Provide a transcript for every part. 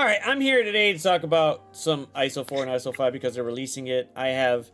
right, I'm here today to talk about some ISO 4 and ISO 5 because they're releasing it. I have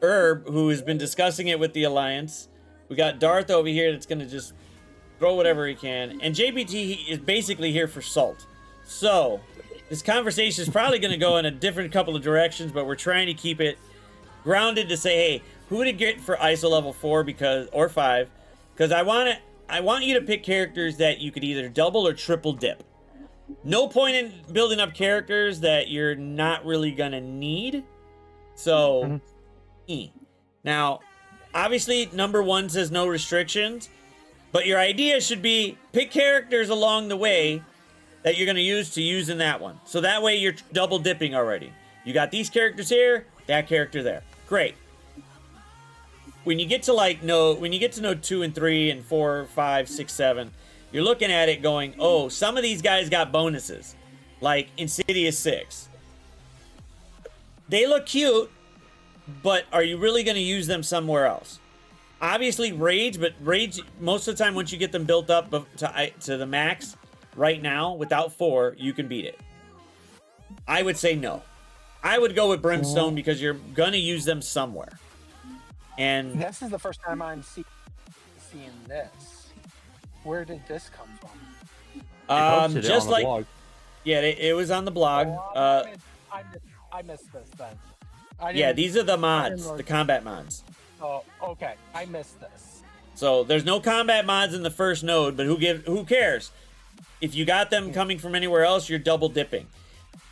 Herb, who has been discussing it with the Alliance. We got Darth over here that's going to just throw whatever he can. And JBT is basically here for Salt. So, this conversation is probably going to go in a different couple of directions, but we're trying to keep it grounded to say, hey, who to get for ISO level 4 or 5? Because I want you to pick characters that you could either double or triple dip. No point in building up characters that you're not really going to need. So, Now, obviously, number 1 says no restrictions, but your idea should be pick characters along the way that you're going to use in that one. So that way you're double dipping already. You got these characters here, that character there. Great. When you get to node 2 and 3 and 4, 5, 6, 7, you're looking at it going, oh, some of these guys got bonuses, like Insidious 6. They look cute, but are you really going to use them somewhere else? Obviously, Rage, but Rage, most of the time, once you get them built up to the max, right now, without 4, you can beat it. I would say no. I would go with Brimstone because you're going to use them somewhere. And this is the first time I'm seeing this. Where did this come from? Just like, yeah, it was on the blog. I missed this then. Yeah, these are the mods, the combat mods. Oh, okay. I missed this. So there's no combat mods in the first node, but who cares? If you got them coming from anywhere else, you're double dipping.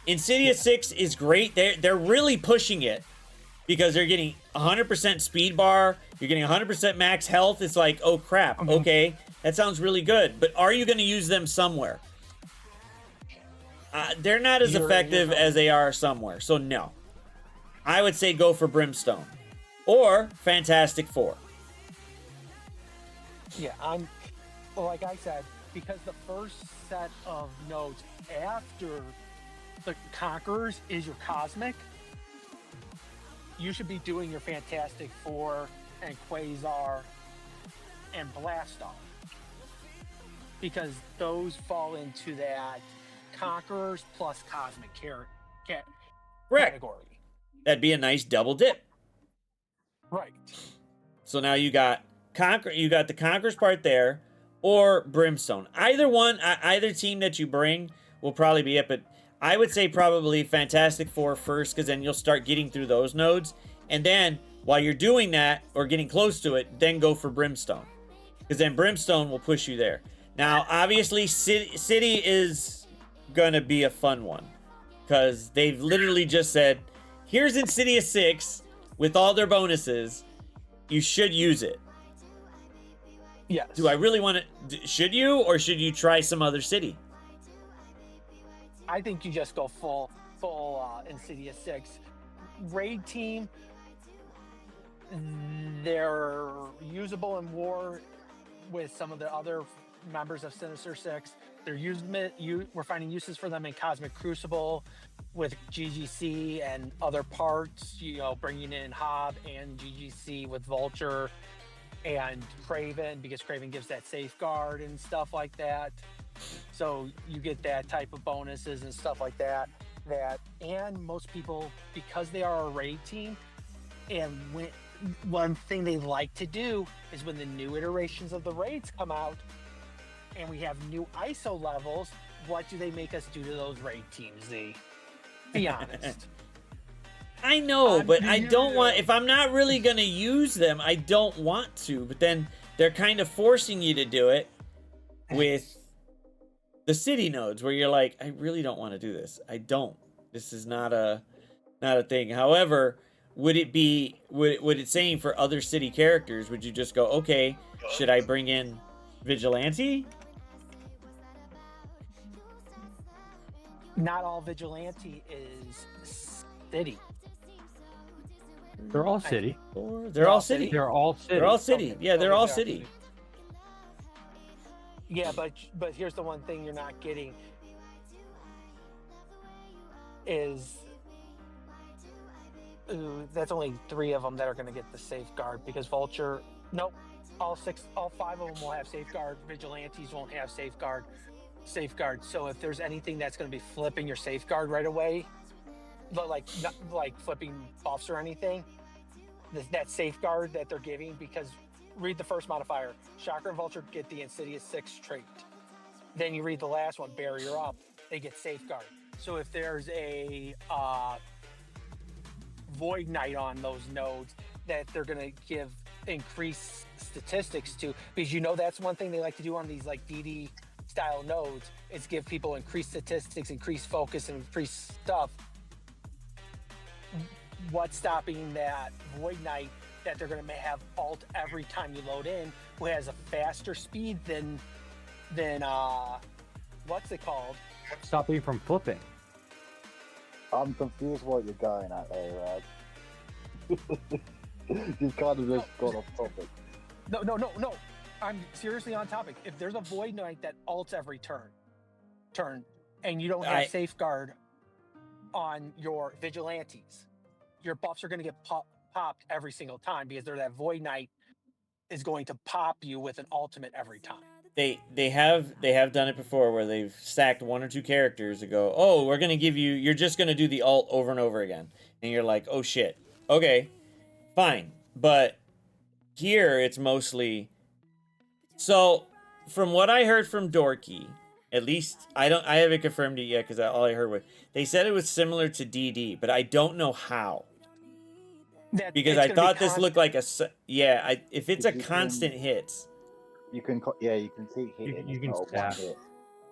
Insidious 6 is great. They're really pushing it because they're getting 100% speed bar. You're getting 100% max health. It's like, oh crap. Okay, that sounds really good. But are you going to use them somewhere? They're not as effective as they are somewhere. So no. I would say go for Brimstone or Fantastic Four. Yeah, like I said, because the first set of nodes after the Conquerors is your Cosmic, you should be doing your Fantastic Four and Quasar and Blastar. Because those fall into that Conquerors plus Cosmic category. That'd be a nice double dip. Right. So now you got the Conquerors part there, or Brimstone. Either team that you bring will probably be it, but I would say probably Fantastic Four first, because then you'll start getting through those nodes. And then, while you're doing that, or getting close to it, then go for Brimstone. Because then Brimstone will push you there. Now, obviously, City is going to be a fun one. Because they've literally just said, here's Insidious 6 with all their bonuses. You should use it. Yes. Do I really want to? Should you, or should you try some other city? I think you just go full Insidious 6. Raid team, they're usable in war with some of the other members of Sinister 6. We're finding uses for them in Cosmic Crucible with GGC and other parts, bringing in Hob and GGC with Vulture and Craven, because Craven gives that safeguard and stuff like that. So you get that type of bonuses and stuff like that. And most people, because they are a raid team, and one thing they like to do is when the new iterations of the raids come out and we have new ISO levels, what do they make us do to those raid teams, Z? Be honest. I know, but I don't want, if I'm not really going to use them, I don't want to. But then they're kind of forcing you to do it with the city nodes, where you're like, I really don't want to do this. I don't. This is not a thing. However, would it saying for other city characters, would you just go, okay, should I bring in Vigilante? Not all Vigilante is city. They're all city. They're all city. They're all city. They're all city. Okay. Yeah, they're all city. Yeah, but here's the one thing you're not getting is that's only 3 of them that are going to get the safeguard, because Vulture, nope, all 5 of them will have safeguard. Vigilantes won't have safeguard. safeguard. So if there's anything that's going to be flipping your safeguard right away, like not like flipping buffs or anything, that safeguard that they're giving, because read the first modifier, Shocker and Vulture get the Insidious 6 trait. Then you read the last one, Barrier Up, they get safeguard. So if there's a Void Knight on those nodes, that they're going to give increased statistics to, because that's one thing they like to do on these like DD style nodes, is give people increased statistics, increased focus, and increased stuff. What's stopping that Void Knight that they're going to have alt every time you load in, who has a faster speed than what's it called? Stop you from flipping. I'm confused what you're going at there, Rad. You kind of just got off topic. No. I'm seriously on topic. If there's a Void Knight that alts every turn, and you don't have safeguard on your Vigilantes, your buffs are going to get popped every single time, because that Void Knight is going to pop you with an ultimate every time. They have done it before, where they've stacked 1 or 2 characters to go, oh, we're going to give you, you're just going to do the alt over and over again. And you're like, oh shit. Okay, fine. But here it's mostly, so from what I heard from Dorky, at least I haven't confirmed it yet, because all I heard was, they said it was similar to DD, but I don't know how. Because I thought this looked like if it's a constant hits. You can keep hitting. You can stack.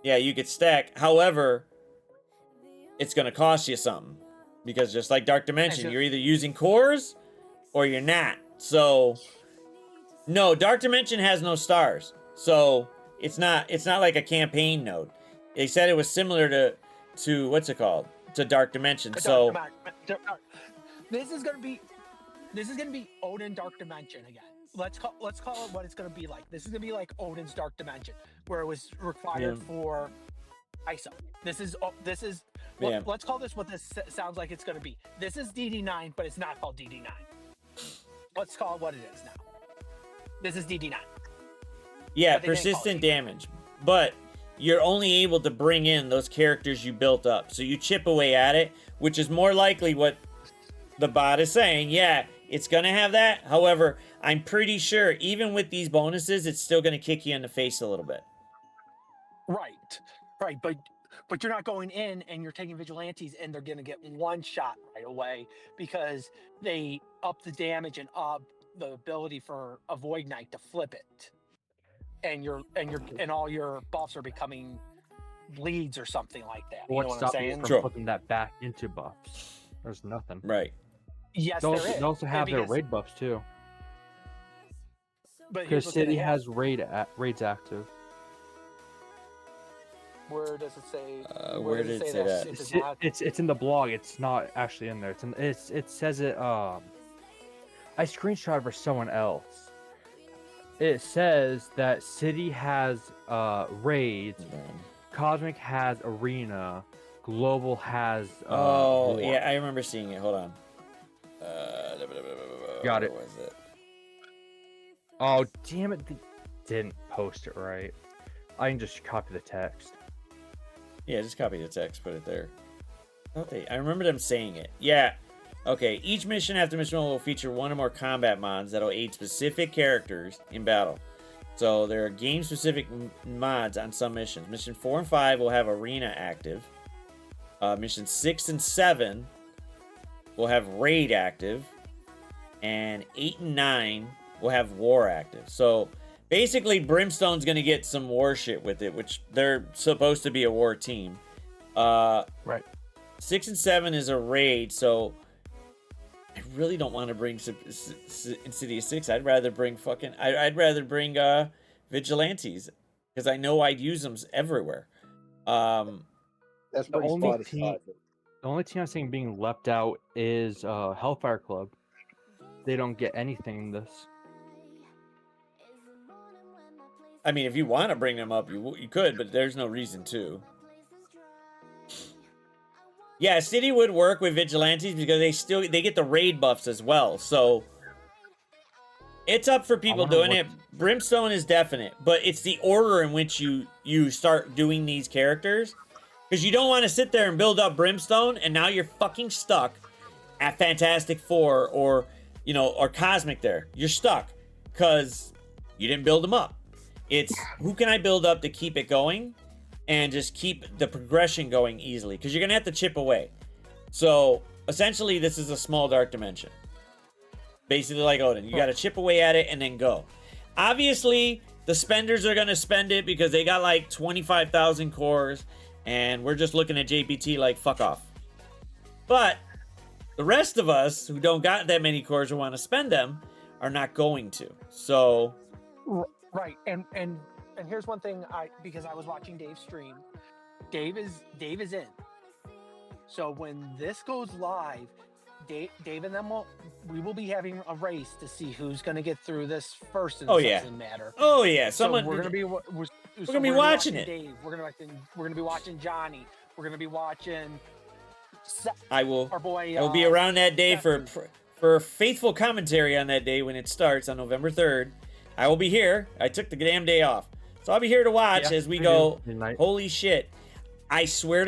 Yeah, you could stack. However, it's going to cost you something. Because just like Dark Dimension, you're either using cores or you're not. So, no, Dark Dimension has no stars. So, it's not like a campaign node. They said it was similar to what's it called? To Dark Dimension. So, this is going to be Odin Dark Dimension again. Let's call it what it's going to be like. This is going to be like Odin's Dark Dimension, where it was required for ISO. Let's call this what this sounds like it's going to be. This is DD9, but it's not called DD9. Let's call it what it is now. This is DD9. Yeah, persistent damage. But you're only able to bring in those characters you built up. So you chip away at it, which is more likely what the bot is saying. Yeah, it's going to have that. However, I'm pretty sure even with these bonuses, it's still going to kick you in the face a little bit. Right. But you're not going in and you're taking Vigilantes and they're going to get one shot right away, because they up the damage and up the ability for a Void Knight to flip it. And all your buffs are becoming bleeds or something like that. You know what I'm saying? From flipping that back into buffs? There's nothing. Right. Yes, there is. They also have their raid buffs too. Because City has raids active. Where does it say? Where did it say that? It's in the blog. It's not actually in there. It says it. I screenshot for someone else. It says that City has raids, Cosmic has arena, Global has. War. Yeah, I remember seeing it. Hold on. Got it. What was it? Oh damn it! They didn't post it right. I can just copy the text. Yeah, just copy the text, put it there. I remember them saying it. Yeah. Okay, each mission after mission will feature 1 or more combat mods that'll aid specific characters in battle. So there are game-specific mods on some missions. Mission 4 and 5 will have arena active. Mission 6 and 7 will have raid active. And 8 and 9 will have war active. So basically, Brimstone's going to get some war shit with it, which they're supposed to be a war team. Right. 6 and 7 is a raid, so I really don't want to bring Insidious 6. I'd rather bring Vigilantes, because I know I'd use them everywhere. That's pretty the only team I'm seeing being left out is Hellfire Club. They don't get anything in this. I mean, if you want to bring them up, you could, but there's no reason to. Yeah, City would work with Vigilantes because they get the raid buffs as well. So it's up for people doing it, Brimstone is definite, but it's the order in which you start doing these characters. Because you don't want to sit there and build up Brimstone, and now you're fucking stuck at Fantastic Four or, or Cosmic there. You're stuck because you didn't build them up. It's who can I build up to keep it going and just keep the progression going easily, because you're going to have to chip away. So, essentially, this is a small dark dimension. Basically like Odin. You got to chip away at it and then go. Obviously, the spenders are going to spend it because they got like 25,000 cores, and we're just looking at JPT like, fuck off. But the rest of us who don't got that many cores or want to spend them are not going to. So... Right, and here's one thing, because I was watching Dave's stream. Dave is in. So when this goes live, Dave and them we will be having a race to see who's going to get through this first in the Substance Matter. Oh yeah, we're going to be watching it. Dave. We're going to be watching Johnny. We're going to be watching. I will. Our boy. I will be around that day for faithful commentary on that day when it starts on November 3rd. I will be here. I took the damn day off. So I'll be here to watch as we go. Midnight. Holy shit. I swear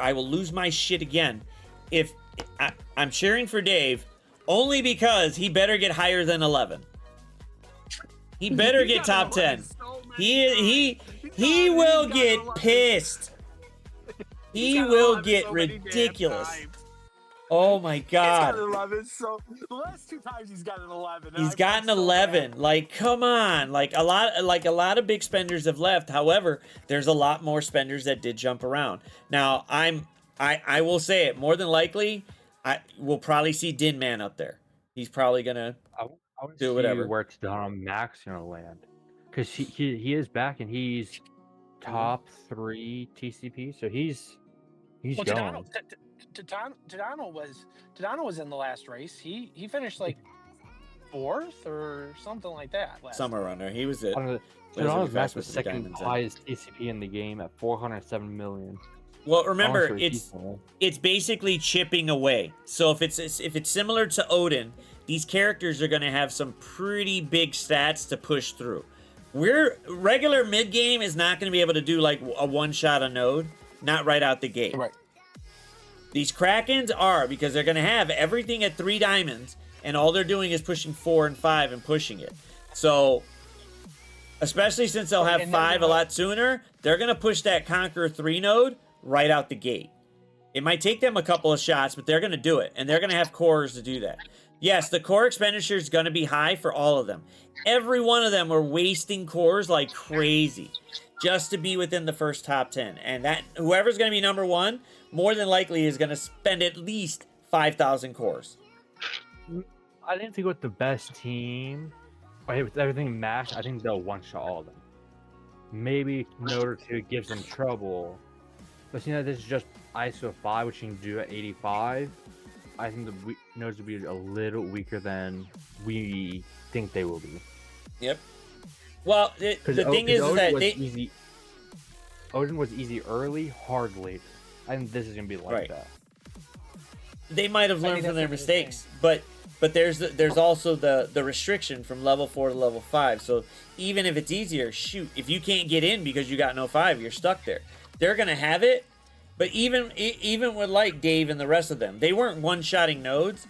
I will lose my shit again if I'm cheering for Dave only because he better get higher than 11. He better get top 10. He will get pissed. He will get ridiculous. Oh my god. He's got an 11, so the last 2 times he's got an 11. He's gotten 11. Like, come on. Like a lot of big spenders have left. However, there's a lot more spenders that did jump around. Now, I will say it, more than likely, we'll probably see Din Man up there. He's probably gonna do whatever. Where Max gonna land, because he is back and he's top 3 TCP, so he's going. Tadano was in the last race. He finished like 4th or something like that. Somewhere around there. He was it. Tadano's Max was second highest TCP in the game at 407 million. Well, remember, it's basically chipping away. So if it's similar to Odin, these characters are going to have some pretty big stats to push through. Regular mid game is not going to be able to do like a one shot a node, not right out the gate. Right. These Krakens are, because they're going to have everything at 3 diamonds, and all they're doing is pushing 4 and 5 and pushing it. So, especially since they'll have 5 a lot sooner, they're going to push that Conqueror 3 node right out the gate. It might take them a couple of shots, but they're going to do it, and they're going to have cores to do that. Yes, the core expenditure is going to be high for all of them. Every one of them are wasting cores like crazy just to be within the first top 10. And that whoever's going to be number 1, more than likely is going to spend at least 5,000 cores. I didn't think with the best team, with everything matched, I think they'll one-shot all of them. Maybe node or 2 gives them trouble. But seeing that this is just ISO 5, which you can do at 85, I think the nodes will be a little weaker than we think they will be. Yep. Well, the thing is that Odin was easy early, hard later. I think this is gonna be like that. They might have learned from their mistakes, but there's also the restriction from level 4 to level 5. So even if it's easier, shoot, if you can't get in because you got no 5, you're stuck there. They're gonna have it, but even with like Dave and the rest of them, they weren't one-shotting nodes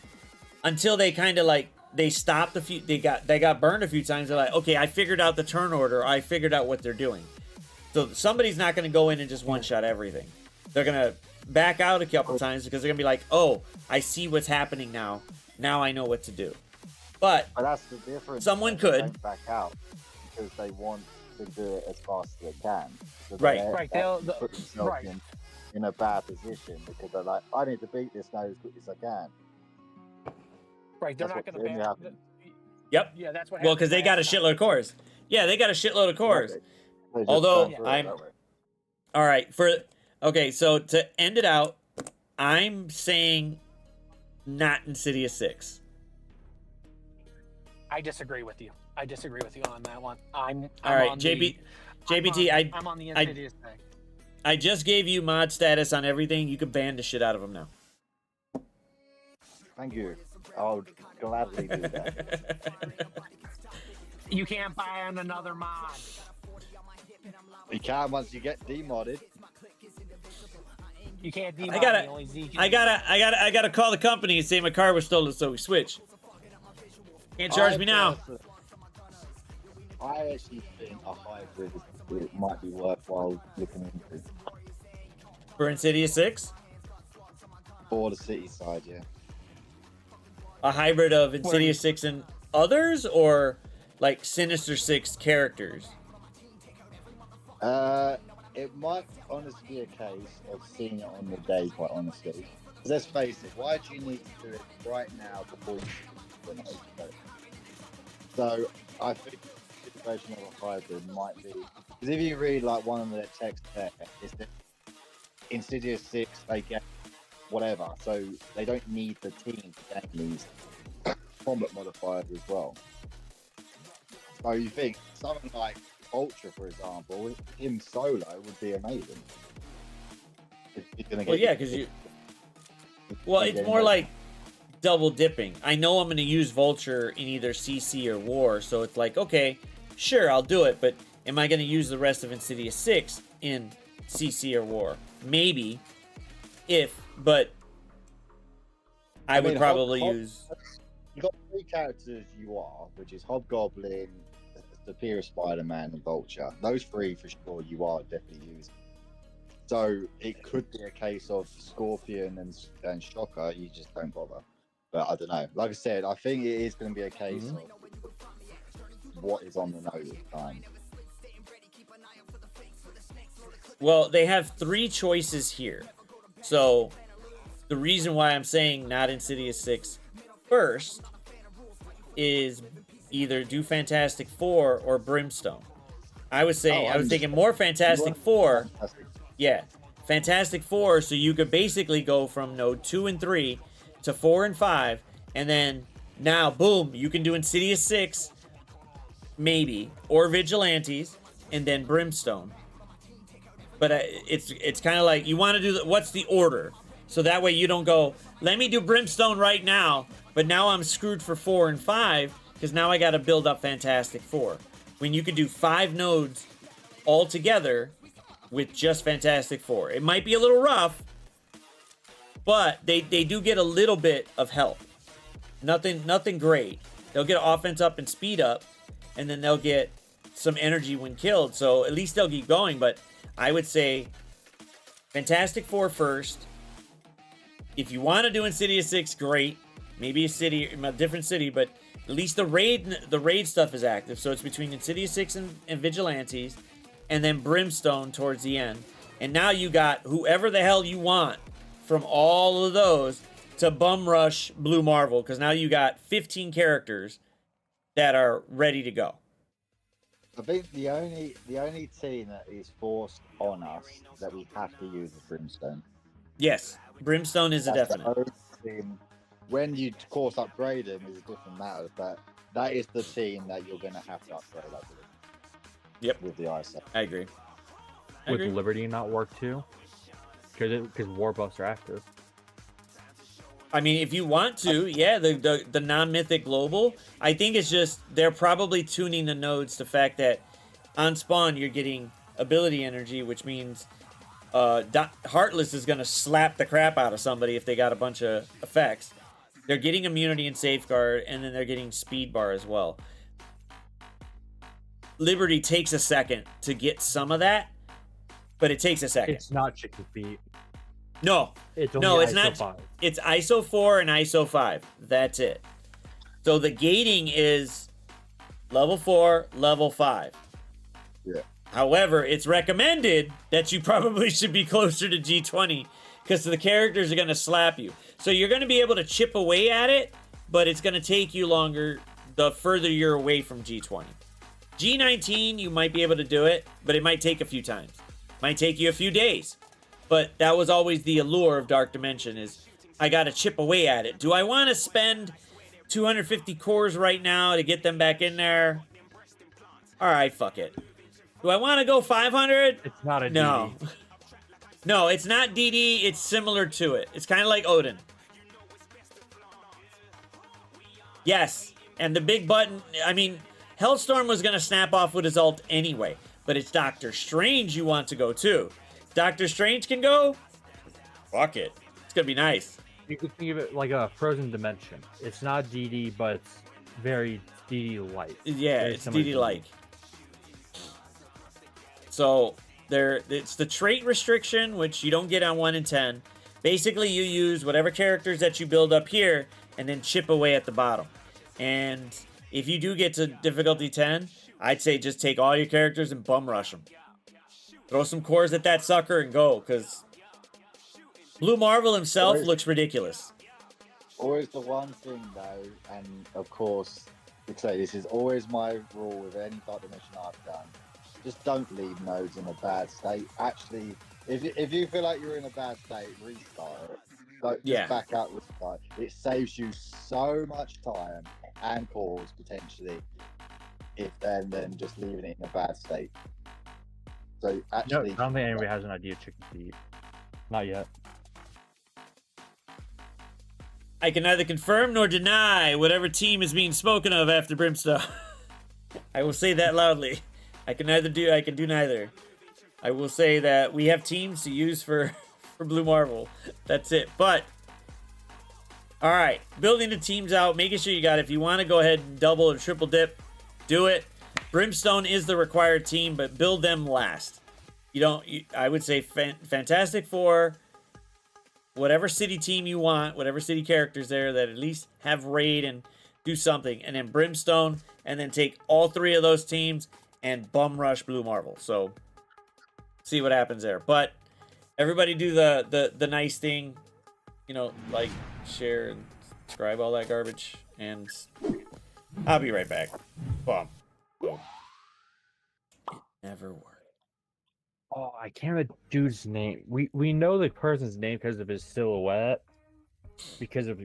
until they kind of like they stopped a few. They got burned a few times. They're like, okay, I figured out the turn order. I figured out what they're doing. So somebody's not gonna go in and just one-shot everything. They're gonna back out a couple times because they're gonna be like, oh, I see what's happening now. Now I know what to do. But that's the difference. Someone They could don't back out because they want to do it as fast as they can. So Right. They'll put themselves in a bad position because they're like, I need to beat this node as quick as I can. Right. They're not going to back. Yep. Yeah, that's what. Well, because they got a shitload of cores. Yeah, they got a shitload of cores. Although all right okay. So to end it out, I'm saying not Insidious 6. I disagree with you. On that one. I'm all right, on JPT. I'm on the Insidious thing. I just gave you mod status on everything. You can ban the shit out of them now. Thank you. I would gladly do that. You can't buy on another mod. You can once you get demodded. You can't demod I gotta, me, only Z can I gotta call the company and say my car was stolen, so we switch. Can't charge me now. I actually think a hybrid it might be worthwhile looking into For Insidious 6? for the city side, yeah. A hybrid of Insidious 6 and others, or like Sinister 6 characters? It might honestly be a case of seeing it on the day, quite honestly. 'Cause let's face it, why do you need to do it right now before you do it? So I think the situation of a hybrid might be, because if you read like one of the text there, is that Insidious 6 they get whatever, so they don't need the team to gain these combat modifiers as well. So you think something like Ultra, for example, him solo would be amazing. Well, yeah, because you. Well, it's more like double dipping. I know I'm going to use Vulture in either CC or War, so it's like, okay, sure, I'll do it, but am I going to use the rest of Insidious 6 in CC or War? Maybe, but I would probably use. You've got three characters you are, which is Hobgoblin, Superior Spider-Man, and Vulture. Those three for sure you are definitely using. So it could be a case of Scorpion and Shocker, you just don't bother. But I don't know. Like I said, I think it is going to be a case of what is on the nose at the time. Well, they have three choices here. So the reason why I'm saying not Insidious 6 first is either do Fantastic Four or Brimstone. I was thinking more Fantastic Four. Yeah, Fantastic Four, so you could basically go from node 2 and 3 to 4 and 5, and then now, boom, you can do Insidious 6, maybe, or Vigilantes, and then Brimstone. But it's kind of like, you want to do, what's the order? So that way you don't go, let me do Brimstone right now, but now I'm screwed for 4 and 5, because now I got to build up Fantastic Four. When you could do 5 nodes all together with just Fantastic Four. It might be a little rough, but they do get a little bit of help. Nothing great. They'll get offense up and speed up, and then they'll get some energy when killed, so at least they'll keep going. But I would say Fantastic Four first. If you want to do Insidious 6, great. Maybe a different city, but at least the raid stuff is active. So it's between Insidious 6 and Vigilantes, and then Brimstone towards the end. And now you got whoever the hell you want from all of those to bum rush Blue Marvel, because now you got 15 characters that are ready to go. I think the only team that is forced on us that we have to use is Brimstone. Yes, Brimstone is a definite. The only team. When you, of course, upgrade him is a different matter, but that is the team that you're going to have to upgrade, I believe. Yep. With the ISO. I agree. Would Liberty not work too? Because war buffs are active. I mean, if you want to, yeah, the non-mythic global. I think it's just they're probably tuning the nodes to the fact that on spawn you're getting ability energy, which means Heartless is going to slap the crap out of somebody if they got a bunch of effects. They're getting immunity and safeguard, and then they're getting speed bar as well. Liberty takes a second to get some of that, but it takes a second. It's not chicken feet. No, it's ISO not. 5. It's ISO 4 and ISO 5. That's it. So the gating is level 4, level 5. Yeah. However, it's recommended that you probably should be closer to G20 because the characters are going to slap you. So you're going to be able to chip away at it, but it's going to take you longer the further you're away from G20. G19, you might be able to do it, but it might take a few times. Might take you a few days. But that was always the allure of Dark Dimension, is I got to chip away at it. Do I want to spend 250 cores right now to get them back in there? All right, fuck it. Do I want to go 500? It's not a no. DD. No, it's not DD. It's similar to it. It's kind of like Odin. Yes. And the big button, I mean, Hellstorm was going to snap off with his ult anyway, but it's Doctor Strange you want to go to. Doctor Strange can go? Fuck it. It's going to be nice. You could think of it like a frozen dimension. It's not DD, but it's very DD-like. Yeah, Very it's similar to DD-like. So it's the trait restriction, which you don't get on 1 in 10. Basically, you use whatever characters that you build up here and then chip away at the bottom. And if you do get to difficulty 10, I'd say just take all your characters and bum rush them. Throw some cores at that sucker and go, because Blue Marvel himself looks ridiculous. Always the one thing though, and of course, I'd say this is always my rule with any Dark Dimension I've done. Just don't leave nodes in a bad state. Actually, if you feel like you're in a bad state, restart it. Don't just back out, restart. It saves you so much time and cores potentially, if then just leaving it in a bad state. So actually, No, I don't think anybody has an idea of chicken feet. Not yet. I can neither confirm nor deny whatever team is being spoken of after Brimstone. I will say that loudly. I can do neither. I will say that we have teams to use for Blue Marvel. That's it. But all right, building the teams out, making sure you got it. If you want to go ahead and double or triple dip, do it. Brimstone is the required team, but build them last. I would say Fantastic Four, whatever city team you want, whatever city characters there that at least have raid and do something, and then Brimstone, and then take all 3 of those teams and bum rush Blue Marvel. So see what happens there. But everybody do the nice thing, like share and subscribe, all that garbage, and I'll be right back. Boom. Boom. It never worked. Oh, I can't remember the dude's name. We know the person's name because of his silhouette, because of